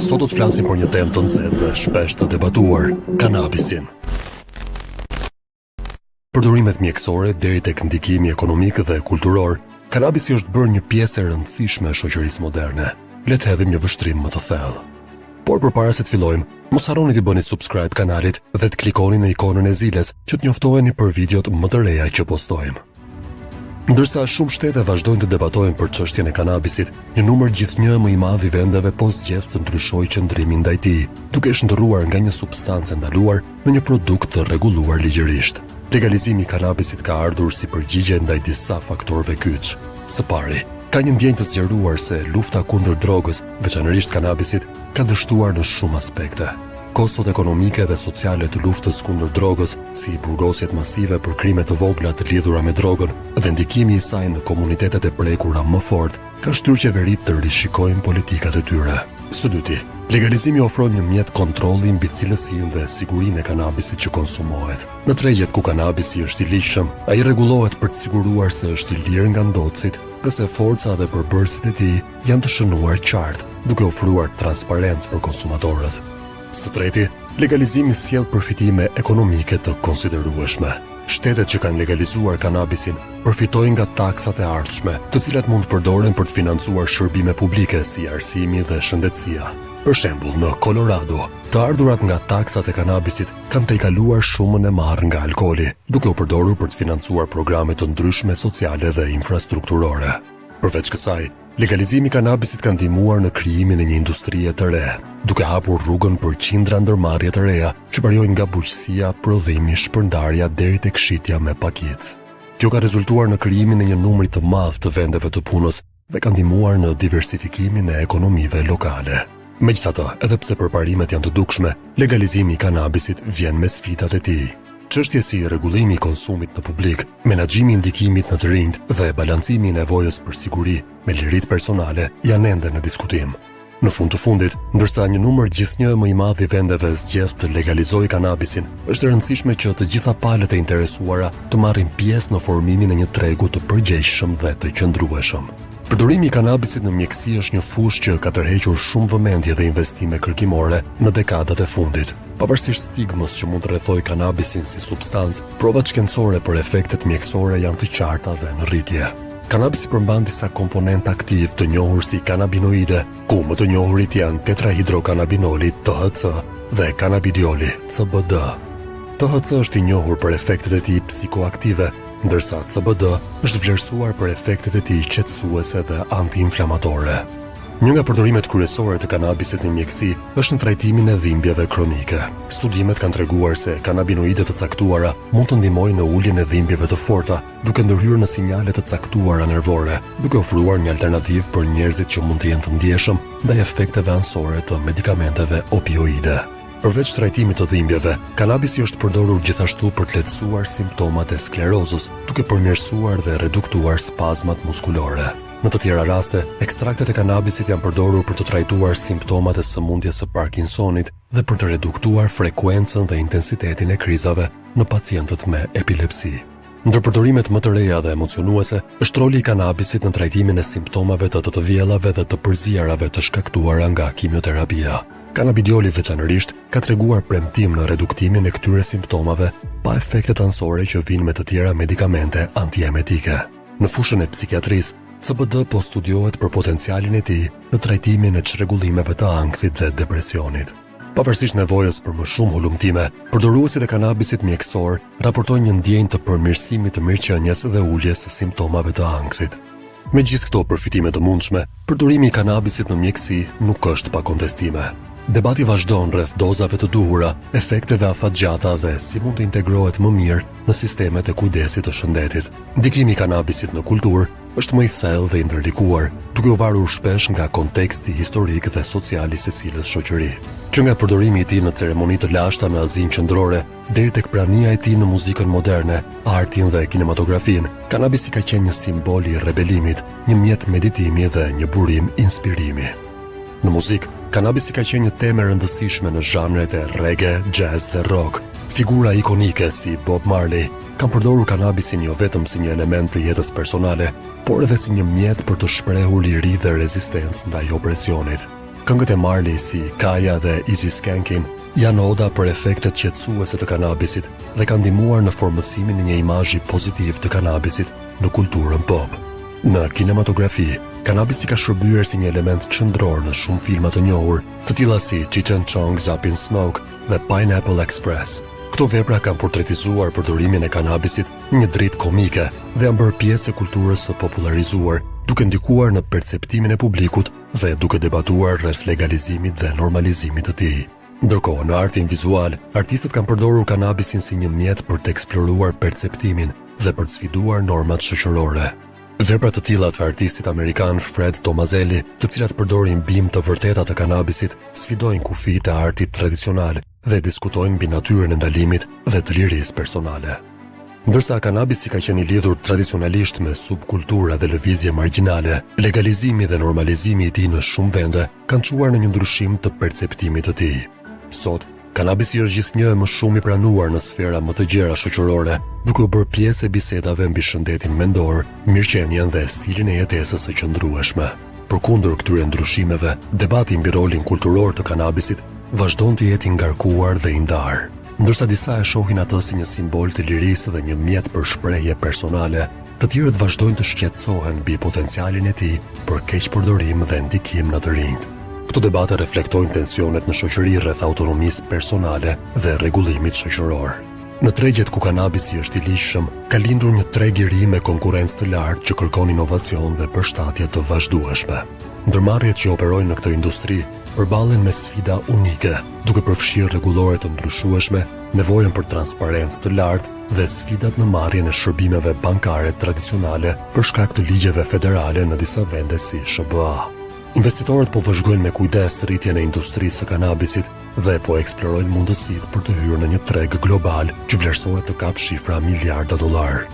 Sot do të flasim për një temë të nxehtë dhe shpesh të debatuar, kanabisin. Përdorimet mjekësore deri tek ndikimi ekonomik dhe kulturor, kanabisi është bërë një pjesë e rëndësishme e shoqërisë moderne. Le të hedhim një vështrim më të thellë. Por përpara se të fillojmë, mos harroni të bëni subscribe kanalit dhe të klikoni në ikonën e zilës që të njoftoheni për videot më të reja që postojmë. Ndërsa shumë shtete vazhdojnë të debatojnë për çështjen e kanabisit, një numër gjithnjë më i madh i vendeve po zgjedh të ndryshojë qëndrimin ndaj tij, duke e shndërruar nga një substancë ndaluar në një produkt të rregulluar ligjërisht. Legalizimi i kanabisit ka ardhur si përgjigje ndaj disa faktorëve kyç. Së pari, ka një ndjenjë të zgjeruar se lufta kundër drogës, veçanërisht kanabisit, ka dështuar në shumë aspekte. Kostot ekonomike dhe sociale të luftës kundër drogës, si burgosjet masive për krime të vogla të lidhura me drogën dhe ndikimi i saj në komunitetet e prekura më fort, ka shtyrë qeveritë të rishikojnë politikat e tyre. Së dyti, legalizimi ofron një mjet kontrolli mbi cilësinë dhe sigurinë e kanabisit që konsumohet. Në tregjet ku kanabisi është i ligjshëm, ai rregullohet për të siguruar se është i lirë nga ndotësit dhe se forca dhe përbërësit e tij janë të shënuar qartë, duke ofruar transparencë për konsumatorët. Së treti, legalizimi sjell përfitime ekonomike të konsiderueshme. Shtetet që kanë legalizuar kanabisin përfitojnë nga taksat e ardhshme, të cilat mund të përdoren për të financuar shërbime publike si arsimi dhe shëndetësia. Për shembull, në Colorado, të ardhurat nga taksat e kanabisit kanë tejkaluar shumën e marrë nga alkooli, duke u përdorur për të financuar programe të ndryshme sociale dhe infrastrukturore. Përveç kësaj, legalizimi i kanabisit ka ndihmuar në krijimin e një industrie të re, duke hapur rrugën për qindra ndërmarrje të reja që variojnë nga bujqësia, prodhimi, shpërndarja deri tek shitja me pakicë. Kjo ka rezultuar në krijimin e një numri të madh të vendeve të punës dhe ka ndihmuar në diversifikimin e ekonomive lokale. Megjithatë, edhe pse përparimet janë të dukshme, legalizimi i kanabisit vjen me sfidat e tij. Çështje si rregullimi i konsumit në publik, menaxhimi i ndikimit në të rinjt dhe balancimi i nevojës për siguri me liritë personale janë ende në diskutim. Në fund të fundit, ndërsa një numër gjithnjë më i madh i vendeve zgjedh të legalizojë kanabisin, është e rëndësishme që të gjitha palët e interesuara të marrin pjesë në formimin e një tregu të përgjegjshëm dhe të qëndrueshëm. Përdorimi i kanabisit në mjeksi është një fushë që ka tërhequr shumë vëmendje dhe investime kërkimore në dekadat e fundit. Pavarësisht stigmës që mund të rrethojë kanabisin si substancë, provat shkencore për efektet mjekësore janë të qarta dhe në rritje. Kanabisi përmban disa komponentë aktiv të njohur si kanabinoide, ku më të njohurit janë tetrahidrokanabinoli THC dhe kanabidioli CBD. THC është i njohur për efektet e tij psikoaktive, ndërsa CBD është vlerësuar për efektet e tij qetësuese dhe antiinflamatore. Një nga përdorimet kryesore të kanabisit në mjeksi është në trajtimin e dhimbjeve kronike. Studimet kanë treguar se kanabinoide të caktuara mund të ndihmojnë në uljen e dhimbjeve të forta, duke ndërhyrë në sinjale të caktuara nervore, duke ofruar një alternativë për njerëzit që mund të jenë të ndjeshëm ndaj efekteve anësore të medikamenteve opioide. Përveç trajtimit të dhimbjeve, kanabisi është përdorur gjithashtu për të lehtësuar simptomat e sklerozës, duke përmirësuar dhe reduktuar spazmat muskulore. Në të tjera raste, ekstraktet e kanabisit janë përdorur për të trajtuar simptomat e sëmundjes së Parkinsonit dhe për të reduktuar frekuencën dhe intensitetin e krizave në pacientët me epilepsi. Ndër përdorimet më të reja dhe emocionuese është roli i kanabisit në trajtimin e simptomave të vjellave dhe të përzierave të shkaktuara nga kimioterapia. Kanabidioli veçanërisht ka treguar premtim në reduktimin e këtyre simptomave pa efektet anësore që vijnë me të tjera medikamente antiemetike. Në fushën e psikiatrisë, CBD po studiohet për potencialin e tij në trajtimin e çrregullimeve të ankthit dhe depresionit. Pavarësisht nevojës për më shumë hulumtime, përdoruesit e kanabisit mjekësor raportojnë një ndjenjë të përmirësimit të mirëqenies dhe uljes së simptomave të ankthit. Me gjithë këto përfitime të mundshme, përdorimi i kanabisit në mjeksi nuk është pa kontestime. Debati vazhdon rreth dozave të duhura, efekteve afatgjata dhe si mund të integrohet më mirë në sistemet e kujdesit të shëndetit. Ndikimi i kanabisit në kulturë është më i thellë dhe i ndërlikuar, duke u varur shpesh nga konteksti historik dhe social i secilës shoqëri. Që nga përdorimi i tij në ceremoni të lashta në Azinë Qendrore, deri tek prania e tij në muzikën moderne, artin dhe kinematografin, kanabisi ka qenë një simbol i rebelimit, një mjet meditimi dhe një burim inspirimi. Në muzikë, kanabisi ka qenë një temë e rëndësishme në zhanret e reggae, jazz dhe rock. Figura ikonike si Bob Marley kanë përdorur kanabisin jo vetëm si një element të jetës personale, por edhe si një mjet për të shprehur liri dhe rezistencë ndaj opresionit. Këngët e Marley si Kaya dhe Easy Skanking janë oda për efektet qetësuese të kanabisit dhe kanë ndihmuar në formësimin e një imazhi pozitiv të kanabisit në kulturën pop. Në kinematografi, kanabisi ka shërbyer si një element qendror në shumë filma të njohur, të tilla si Cheech and Chong's Up in Smoke dhe Pineapple Express. Këto vepra kanë portretizuar përdorimin e kanabisit në një dritë komike dhe janë bërë pjesë e kulturës së popularizuar, duke ndikuar në perceptimin e publikut dhe duke debatuar rreth legalizimit dhe normalizimit të tij. Ndërkohë, në artin vizual, artistët kanë përdorur kanabisin si një mjet për të eksploruar perceptimin dhe për të sfiduar normat shoqërore. Vepra të tilla të artistit amerikan Fred Tomazelli, të cilat përdorin bimë të vërteta të kanabisit, sfidojnë kufitë e artit tradicional dhe diskutojnë mbi natyrën e ndalimit dhe të lirisë personale. Ndërsa kanabisi ka qenë i lidhur tradicionalisht me subkultura dhe lëvizje margjinale, legalizimi dhe normalizimi i tij në shumë vende kanë çuar në një ndryshim të perceptimit të tij. Sot, kanabisi është gjithnjë më shumë i pranuar në sfera më të gjera shoqërore, duke u bërë pjesë e bisedave mbi shëndetin mendor, mirëqenien dhe stilin e jetesës së qëndrueshme. Përkundër këtyre ndryshimeve, debati mbi rolin kulturor të kanabisit vazhdon të jetë i ngarkuar dhe i ndarë. Ndërsa disa e shohin atë si një simbol të lirisë dhe një mjet për shprehje personale, të tjerët vazhdojnë të shqetësohen mbi potencialin e tij për keqpërdorim dhe ndikim në të rinjt. Këto debate reflektojnë tensionet në shoqëri rreth autonomisë personale dhe rregullimit shoqëror. Në tregjet ku kanabisi është i ligjshëm, ka lindur një treg i ri me konkurrencë të lartë që kërkon inovacion dhe përshtatje të vazhdueshme. Ndërmarrjet që operojnë në këtë industri përballen me sfida unike, duke përfshirë rregullore të ndryshueshme, nevojën për transparencë të lartë dhe sfidat në marrjen e shërbimeve bankare tradicionale për shkak të ligjeve federale në disa vende si SBA. Investitorët po vëzhgojnë me kujdes rritjen e industrisë së kanabisit dhe po eksplorojnë mundësitë për të hyrë në një treg global që vlerësohet të kapë shifra miliarda dollar.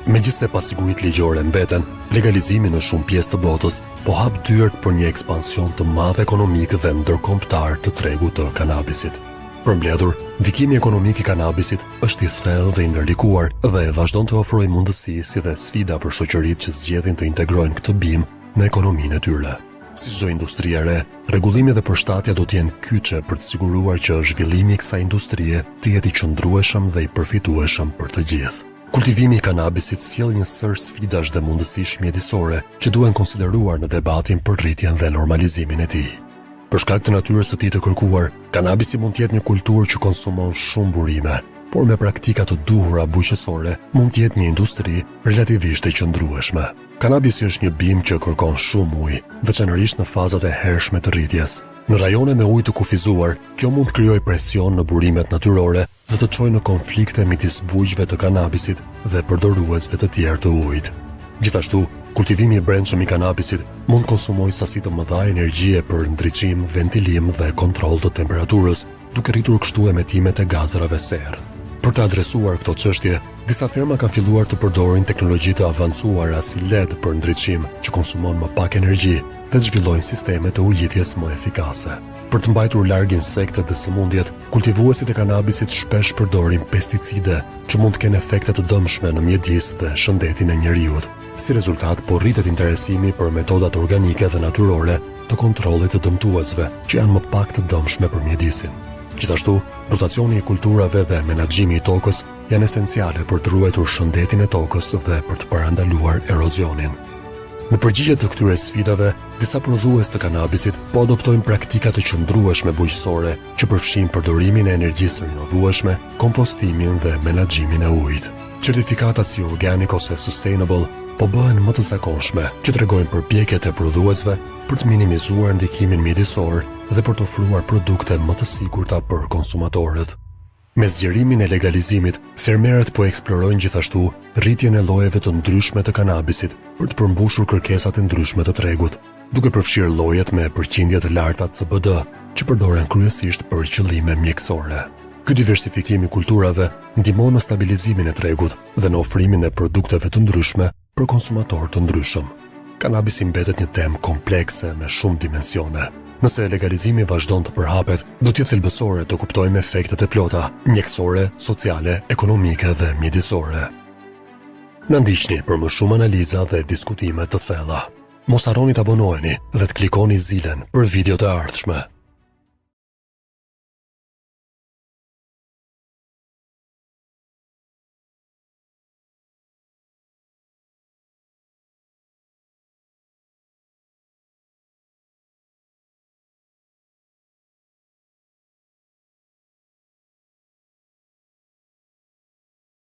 Megjithse pasiguritë ligjore mbeten, legalizimi në shumë pjesë të botës po hap dyert për një ekspansion të madh ekonomik dhe ndërkombëtar të tregut të kanabisit. Përmbledhur, ndikimi ekonomik i kanabisit është i thellë dhe i ndërlikuar dhe vazhdon të ofrojë mundësi si dhe sfida për shoqëritë që zgjedhin të integrojnë këtë bimë në ekonominë e tyre. Si çdo industri e re, rregullimi dhe përshtatja do të jenë kyçe për të siguruar që zhvillimi i kësaj industrie të jetë i qëndrueshëm dhe i përfitueshëm për të gjithë. Kultivimi i kanabisit sjell një sër sfidash dhe mundësish mjedisore që duhen konsideruar në debatin për rritjen dhe normalizimin e tij. Për shkak të natyrës së tij të kërkuar, kanabisi mund të jetë një kulturë që konsumon shumë burime, por me praktika të duhura bujqësore mund të jetë një industri relativisht e qëndrueshme. Kanabisi është një bimë që kërkon shumë ujë, veçanërisht në fazat e hershme të rritjes. Në rajone me ujë të kufizuar, kjo mund të krijojë presion në burimet natyrore dhe të çojë në konflikte midis bujqve të kanabisit dhe përdoruesve të tjerë të ujit. Gjithashtu, kultivimi i brendshëm i kanabisit mund konsumojë sasi të mëdha energjie për ndriçim, ventilim dhe kontroll të temperaturës, duke rritur kështu emetimet e gazrave serë. Për të adresuar këto çështje, disa firma kanë filluar të përdorin teknologji të avancuara si LED për ndriçim që konsumon më pak energji dhe të zhvillojnë sisteme të ujitjes më efikase. Për të mbajtur larg insektet dhe sëmundjet, kultivuesit e kanabisit shpesh përdorin pesticide që mund të kenë efekte të dëmshme në mjedis dhe shëndetin e njerëzit. Si rezultat, po rritet interesimi për metodat organike dhe natyrore të kontrollit të dëmtuesve që janë më pak të dëmshme për mjedisin. Gjithashtu, rotacioni i kulturave dhe menaxhimi i tokës janë esenciale për të ruajtur shëndetin e tokës dhe për të parandaluar erozionin. Në përgjigje të këtyre sfidave, disa prodhues të kanabisit po adoptojnë praktika të qëndrueshme bujqësore që përfshin përdorimin e energjisë rinovueshme, kompostimin dhe menaxhimin e ujit. Certifikatat si organic ose sustainable po bëhen më të zakonshme, që tregojnë përpjekjet e prodhuesve për të minimizuar ndikimin mjedisor dhe për të ofruar produkte më të sigurta për konsumatorët. Me zgjerimin e legalizimit, fermerët po eksplorojnë gjithashtu rritjen e llojeve të ndryshme të kanabisit për të përmbushur kërkesat e ndryshme të tregut, duke përfshirë llojet me përqindje të larta CBD, që përdoren kryesisht për qëllime mjekësore. Ky diversifikim i kulturave ndihmon në stabilizimin e tregut dhe në ofrimin e produkteve të ndryshme për konsumatorë të ndryshëm. Kanabisi mbetet një temë komplekse me shumë dimensione. Nëse legalizimi vazhdon të përhapet, do të jetë thelbësore të kuptojmë efektet e plota, mjekësore, sociale, ekonomike dhe mjedisore. Na ndiqni për më shumë analiza dhe diskutime të thella. Mos harroni të abonoheni dhe të klikoni zilen për videot e ardhshme.